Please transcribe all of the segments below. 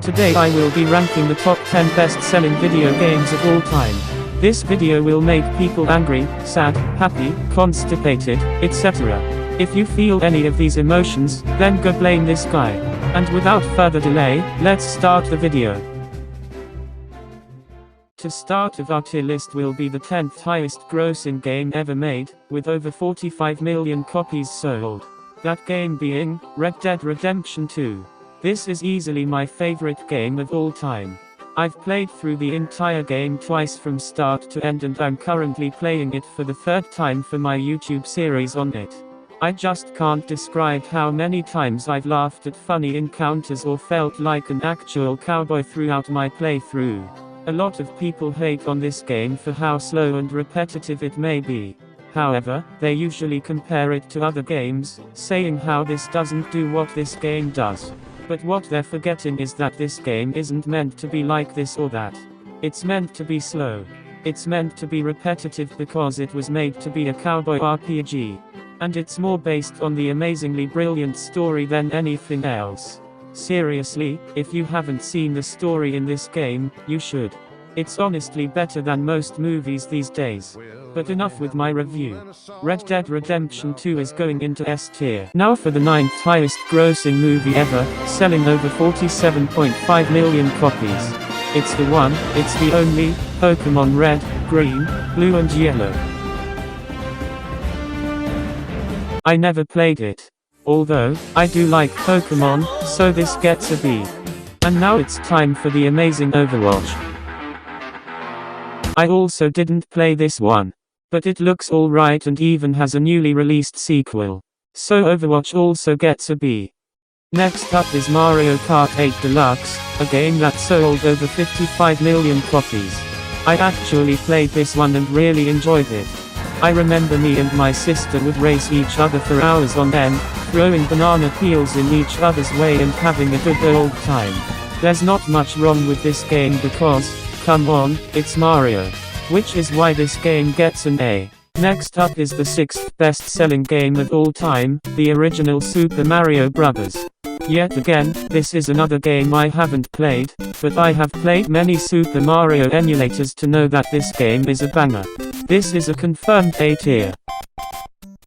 Today I will be ranking the top 10 best-selling video games of all time. This video will make people angry, sad, happy, constipated, etc. If you feel any of these emotions, then go blame this guy. And without further delay, let's start the video. To start of our tier list will be the 10th highest grossing game ever made, with over 45 million copies sold. That game being Red Dead Redemption 2. This is easily my favorite game of all time. I've played through the entire game twice from start to end, and I'm currently playing it for the third time for my YouTube series on it. I just can't describe how many times I've laughed at funny encounters or felt like an actual cowboy throughout my playthrough. A lot of people hate on this game for how slow and repetitive it may be. However, they usually compare it to other games, saying how this doesn't do what this game does. But what they're forgetting is that this game isn't meant to be like this or that. It's meant to be slow. It's meant to be repetitive because it was made to be a cowboy RPG. And it's more based on the amazingly brilliant story than anything else. Seriously, if you haven't seen the story in this game, you should. It's honestly better than most movies these days. But enough with my review. Red Dead Redemption 2 is going into S tier. Now for the 9th highest grossing movie ever, selling over 47.5 million copies. It's the one, it's the only, Pokemon Red, Green, Blue and Yellow. I never played it. Although, I do like Pokemon, so this gets a B. And now it's time for the amazing Overwatch. I also didn't play this one. But it looks alright and even has a newly released sequel. So Overwatch also gets a B. Next up is Mario Kart 8 Deluxe, a game that sold over 55 million copies. I actually played this one and really enjoyed it. I remember me and my sister would race each other for hours on end, throwing banana peels in each other's way and having a good old time. There's not much wrong with this game because, come on, it's Mario. Which is why this game gets an A. Next up is the 6th best-selling game of all time, the original Super Mario Bros. Yet again, this is another game I haven't played, but I have played many Super Mario emulators to know that this game is a banger. This is a confirmed A tier.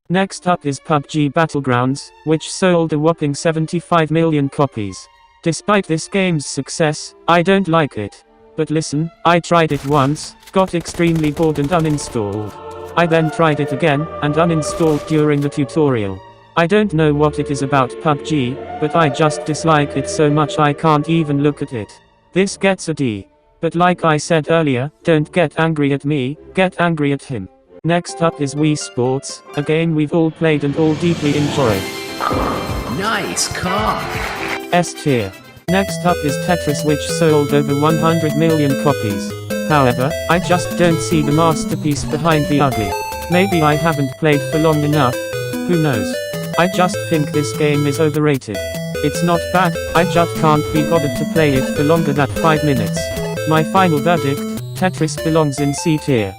Next up is PUBG Battlegrounds, which sold a whopping 75 million copies. Despite this game's success, I don't like it. But listen, I tried it once, got extremely bored and uninstalled. I then tried it again, and uninstalled during the tutorial. I don't know what it is about PUBG, but I just dislike it so much I can't even look at it. This gets a D. But like I said earlier, don't get angry at me, get angry at him. Next up is Wii Sports, a game we've all played and all deeply enjoyed. Nice car! S tier. Next up is Tetris, which sold over 100 million copies. However, I just don't see the masterpiece behind the ugly. Maybe I haven't played for long enough, who knows. I just think this game is overrated. It's not bad, I just can't be bothered to play it for longer than 5 minutes. My final verdict, Tetris belongs in C tier.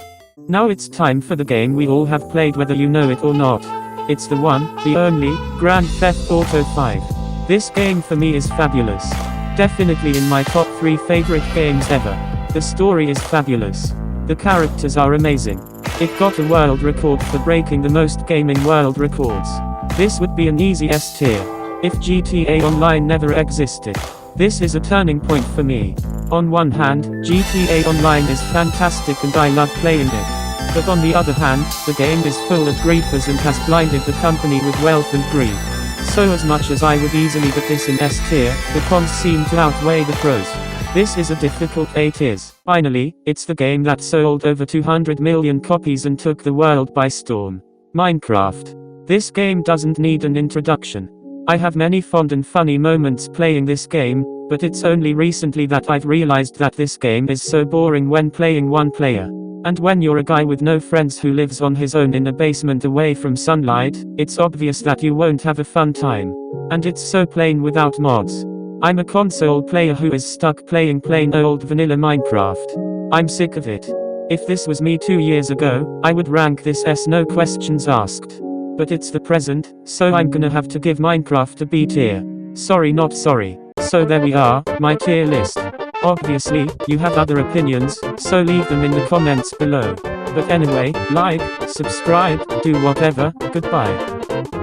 Now it's time for the game we all have played whether you know it or not. It's the one, the only, Grand Theft Auto 5. This game for me is fabulous. Definitely in my top 3 favorite games ever. The story is fabulous. The characters are amazing. It got a world record for breaking the most gaming world records. This would be an easy S tier. If GTA Online never existed. This is a turning point for me. On one hand, GTA Online is fantastic and I love playing it. But on the other hand, the game is full of griefers and has blinded the company with wealth and greed. So as much as I would easily put this in S tier, the cons seem to outweigh the pros. This is a difficult A tier. Finally, it's the game that sold over 200 million copies and took the world by storm. Minecraft. This game doesn't need an introduction. I have many fond and funny moments playing this game, but it's only recently that I've realized that this game is so boring when playing one player. And when you're a guy with no friends who lives on his own in a basement away from sunlight, it's obvious that you won't have a fun time. And it's so plain without mods. I'm a console player who is stuck playing plain old vanilla Minecraft. I'm sick of it. If this was me 2 years ago, I would rank this S no questions asked. But it's the present, so I'm gonna have to give Minecraft a B tier. Sorry not sorry. So there we are, my tier list. Obviously, you have other opinions, so leave them in the comments below. But anyway, like, subscribe, do whatever, goodbye.